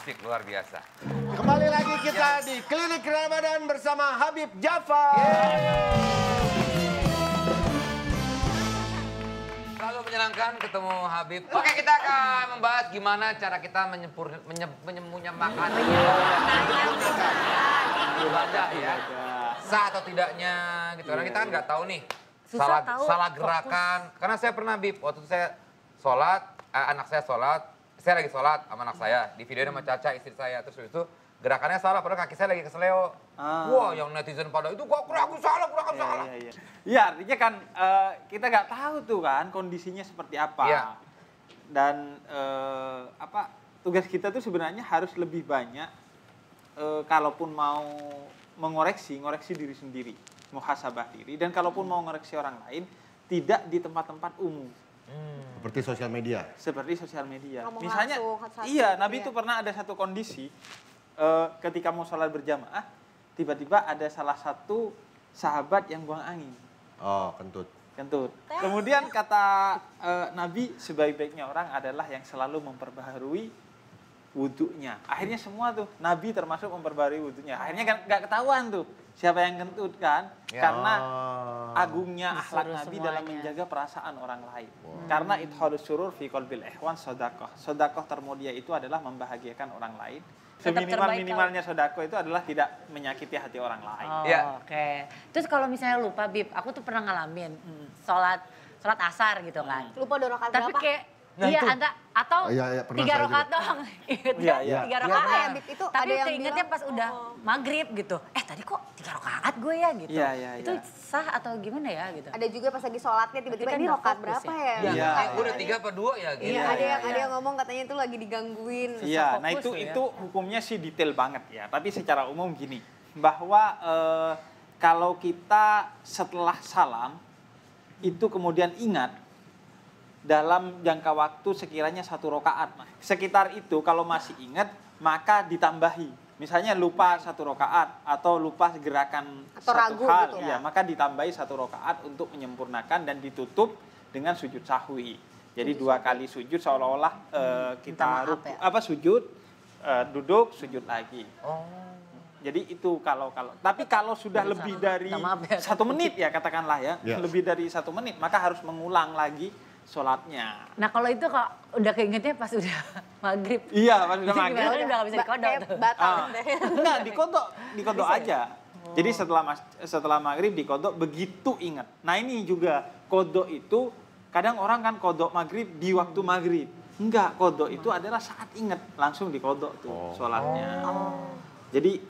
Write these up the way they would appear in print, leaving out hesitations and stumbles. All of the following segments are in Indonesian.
musik luar biasa. Kembali lagi kita di Klinik Ramadan bersama Habib Jafar. Selalu menyenangkan ketemu Habib. Oke, kita akan membahas gimana cara kita menyempurnakan ibadah ya. Sah atau tidaknya gitu. Karena kita kan nggak tahu nih. Salah gerakan. Karena saya pernah Bib, waktu itu saya sholat, anak saya sholat, saya lagi sholat sama anak saya. Di video sama Caca, istri saya. Terus itu gerakannya salah, padahal kaki saya lagi keseleo. Wah, yang netizen pada itu kok gerakan salah. Iya, artinya kan kita nggak tahu tuh kan kondisinya seperti apa. Iya. Dan tugas kita tuh sebenarnya harus lebih banyak kalaupun mau ngoreksi diri sendiri, muhasabah diri, dan kalaupun mau ngoreksi orang lain tidak di tempat-tempat umum. Seperti sosial media. Seperti sosial media. Ngomong Misalnya, langsung, iya, Nabi itu pernah ada satu kondisi ketika mau sholat berjamaah, tiba-tiba ada salah satu sahabat yang buang angin. Oh, kentut. Kemudian kata Nabi, sebaik-baiknya orang adalah yang selalu memperbaharui wudhunya. Akhirnya semua tuh, Nabi termasuk memperbaharui wudhunya. Akhirnya kan nggak ketahuan tuh siapa yang kentut kan. Ya. Karena agungnya akhlak Disuruh Nabi semuanya. dalam menjaga perasaan orang lain. Karena idhalus surur fi qalbil ihwan sodakoh. Sodakoh termulia itu adalah membahagiakan orang lain. Tetap Seminimal-minimalnya sodakoh itu adalah tidak menyakiti hati orang lain. Oh, Iya. oke. Terus kalau misalnya lupa, Bib, aku tuh pernah ngalamin sholat asar gitu kan. Lupa udah rakaat Tapi berapa? kayak Nah, iya itu. atau Iya, pernah 3 saya rakaat juga. doang. Ingatnya Iya, iya. 3 Iya, rakaat. apa ya, Bib? Itu Tapi ada yang ingetnya bilang, pas udah maghrib gitu. Tadi kok 3 rakaat gue ya gitu. Iya, iya, Itu iya. sah atau gimana ya gitu. Ada juga pas lagi sholatnya tiba-tiba Tapi kan ini nggak rakaat fokus berapa ya. ya? Iya. Udah 3 apa 2 ya gitu. Iya, Iya, ada yang ngomong katanya itu lagi digangguin. Iya, nah fokus ya. itu hukumnya sih detail banget ya. Tapi secara umum gini, bahwa kalau kita setelah salam itu kemudian ingat dalam jangka waktu sekiranya 1 rakaat, sekitar itu kalau masih ingat maka ditambahi. Misalnya lupa 1 rakaat atau lupa gerakan Atau satu ragu hal, gitu ya maka ditambahi 1 rakaat untuk menyempurnakan dan ditutup dengan sujud sahwi. Jadi 2 kali sujud seolah-olah kita maaf ya. sujud, duduk, sujud lagi. Oh. Jadi itu kalau tapi kalau sudah lebih dari Minta maaf ya. 1 menit ya katakanlah ya, Ya. lebih dari 1 menit maka harus mengulang lagi sholatnya. Nah kalau itu kok udah keingetnya pas udah maghrib. Iya, pas udah Itu gimana? maghrib. Udah nggak bisa dikodok Kayak tuh. batal Ah, deh. enggak, dikodok aja. Jadi setelah maghrib dikodok begitu ingat. Nah ini juga kodok itu kadang orang kan kodok maghrib di waktu maghrib. Enggak, kodok itu adalah saat ingat langsung dikodok tuh sholatnya. Jadi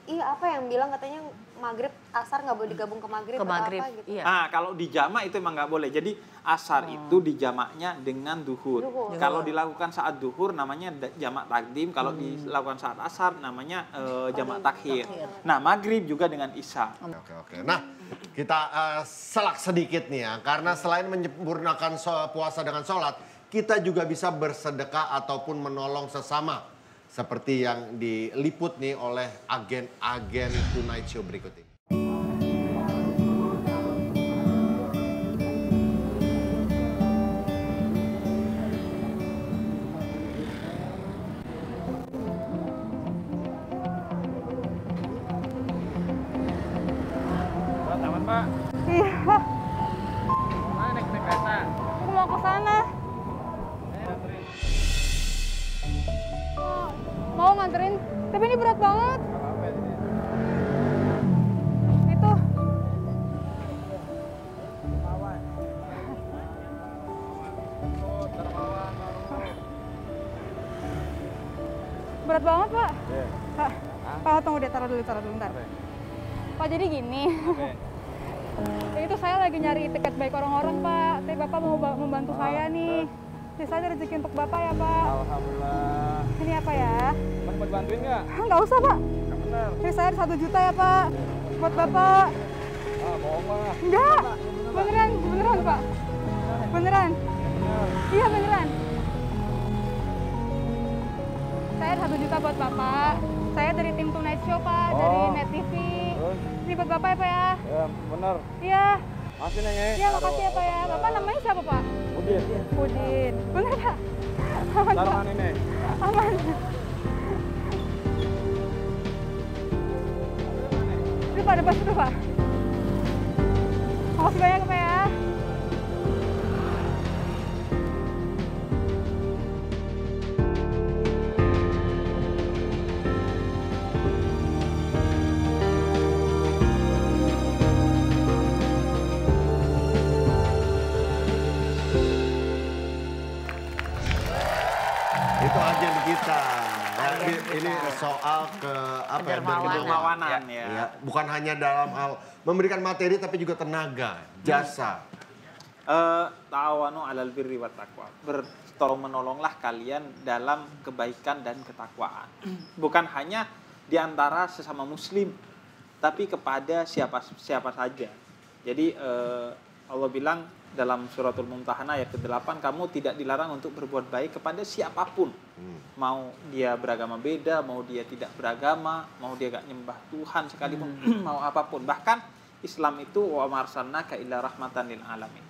Iya, apa yang bilang katanya maghrib asar nggak boleh digabung ke maghrib Ke atau maghrib, apa gitu. iya. kalau di jamak itu emang nggak boleh. Jadi asar itu dijamaknya dengan duhur. Duhur. Kalau dilakukan saat duhur namanya jamak takdim. Kalau dilakukan saat asar namanya jamak takhir. Nah maghrib juga dengan isya. Oke. Nah, kita selak sedikit nih ya. Karena selain menyempurnakan puasa dengan sholat, kita juga bisa bersedekah ataupun menolong sesama. Seperti yang diliput nih oleh agen-agen Tonight Show berikut ini. Aman Pak. Iya, Mana naik kereta? aku mau ke sana. Mau nganterin, tapi ini berat banget. Itu. Berat banget, Pak. Pak, tunggu deh, taruh dulu bentar. Pak, jadi gini. Itu saya lagi nyari tiket baik orang-orang, Pak. Tapi Bapak mau membantu saya nih. Ini saya ada rezeki untuk Bapak ya, Pak. Alhamdulillah. Ini apa ya? Mau bantuin nggak? Nggak usah, Pak. Benar. Ini saya ada 1 juta ya, Pak. Buat Bapak. Bohong lah. Enggak. Beneran, Pak. Beneran. Iya, beneran. Saya ada 1 juta buat Bapak. Saya dari tim Tonight Show, Pak. Dari Net TV. Ini buat Bapak ya, Pak ya? Ya, benar. Iya. Makasih Neng. Iya, makasih ya, Pak ya. Bapak namanya siapa, Pak? Udin. Udin. Bener, Pak? Aman ini. Aman. Ini Pak, ada bus itu Pak. Makasih banyak Pak ya. Itu agen kita. Ya, ini soal Kedermawanan ya. Ya, bukan hanya dalam hal memberikan materi tapi juga tenaga, jasa. Ta'awanu 'alal birri wat taqwa. Bertolong menolonglah kalian dalam kebaikan dan ketakwaan. Bukan hanya di antara sesama muslim, tapi kepada siapa saja. Jadi Allah bilang dalam suratul Mumtahanah ayat ke-8, kamu tidak dilarang untuk berbuat baik kepada siapapun. Mau dia beragama beda, mau dia tidak beragama, mau dia gak nyembah Tuhan sekalipun, mau apapun. Bahkan Islam itu wa marsalnaka illa rahmatan lil alamin.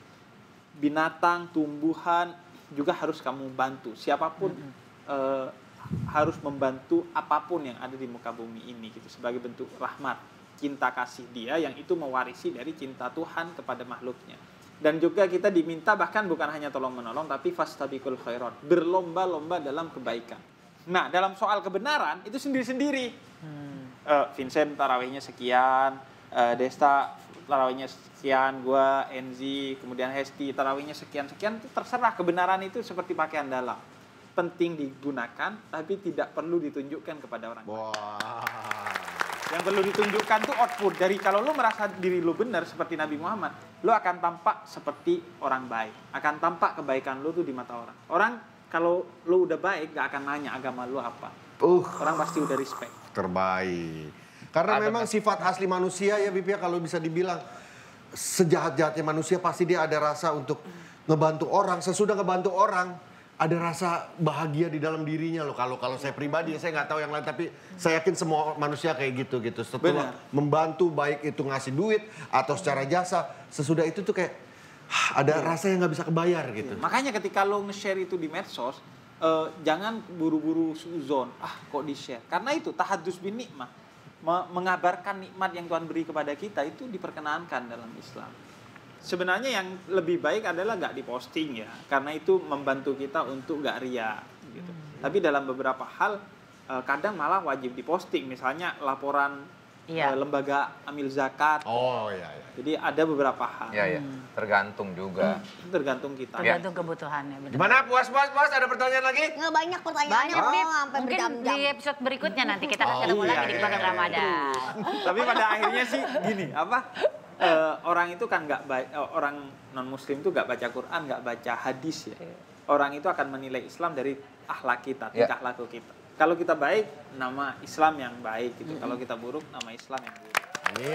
Binatang, tumbuhan juga harus kamu bantu. Siapapun harus membantu apapun yang ada di muka bumi ini gitu, sebagai bentuk rahmat, cinta kasih dia yang itu mewarisi dari cinta Tuhan kepada makhluknya. Dan juga kita diminta bahkan bukan hanya tolong menolong, tapi fastabiqul khairat, berlomba-lomba dalam kebaikan. Nah, dalam soal kebenaran itu sendiri-sendiri. Vincent tarawihnya sekian, Desta tarawihnya sekian, gua, Enzi, kemudian Hesti tarawihnya sekian-sekian, itu terserah. Kebenaran itu seperti pakaian dalam, penting digunakan tapi tidak perlu ditunjukkan kepada orang lain. Yang perlu ditunjukkan tuh output dari, kalau lu merasa diri lu benar seperti Nabi Muhammad, lu akan tampak seperti orang baik, akan tampak kebaikan lu tuh di mata orang. Orang kalau lu udah baik gak akan nanya agama lu apa. Orang pasti udah respect. Terbaik. Karena memang sifat asli manusia ya Bip ya, kalau bisa dibilang sejahat-jahatnya manusia pasti dia ada rasa untuk ngebantu orang. Sesudah ngebantu orang ada rasa bahagia di dalam dirinya loh. Kalau saya pribadi, saya nggak tahu yang lain, tapi saya yakin semua manusia kayak gitu. Setelah membantu, baik itu ngasih duit atau secara jasa, sesudah itu tuh kayak ada rasa yang nggak bisa kebayar gitu. Makanya ketika lo nge-share itu di medsos, jangan buru-buru suzon. Kok di-share? Karena itu tahadus bin nikmah, mengabarkan nikmat yang Tuhan beri kepada kita itu diperkenankan dalam Islam. Sebenarnya yang lebih baik adalah nggak diposting ya, karena itu membantu kita untuk nggak ria gitu. Tapi dalam beberapa hal kadang malah wajib diposting, misalnya laporan lembaga amil zakat. Jadi ada beberapa hal. Iya. Tergantung juga. Tergantung kita. Tergantung kebutuhannya. Gimana puas? Ada pertanyaan lagi? Nggak banyak pertanyaannya. Banyak, Bip. Sampai Mungkin berjam-jam. di episode berikutnya nanti kita akan ketemu lagi di bulan Ramadan. Tapi pada akhirnya sih gini, orang itu kan nggak orang non muslim itu nggak baca Quran, nggak baca hadis ya. Orang itu akan menilai Islam dari akhlak kita, tingkah laku kita. Kalau kita baik, nama Islam yang baik gitu. Kalau kita buruk, nama Islam yang buruk. Amin.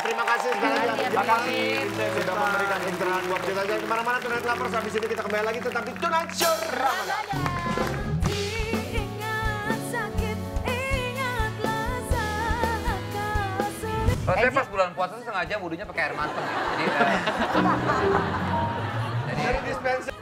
Terima kasih sekali lagi. Terima kasih Sudah memberikan pencerahan buat kita. Jangan kemana-mana, Tonight Lovers. Habis ini kita kembali lagi tetap di Tonight Show Ramadan. Kalau saya pas bulan puasa sengaja wudhunya pakai air matang. Jadi Dari dispenser.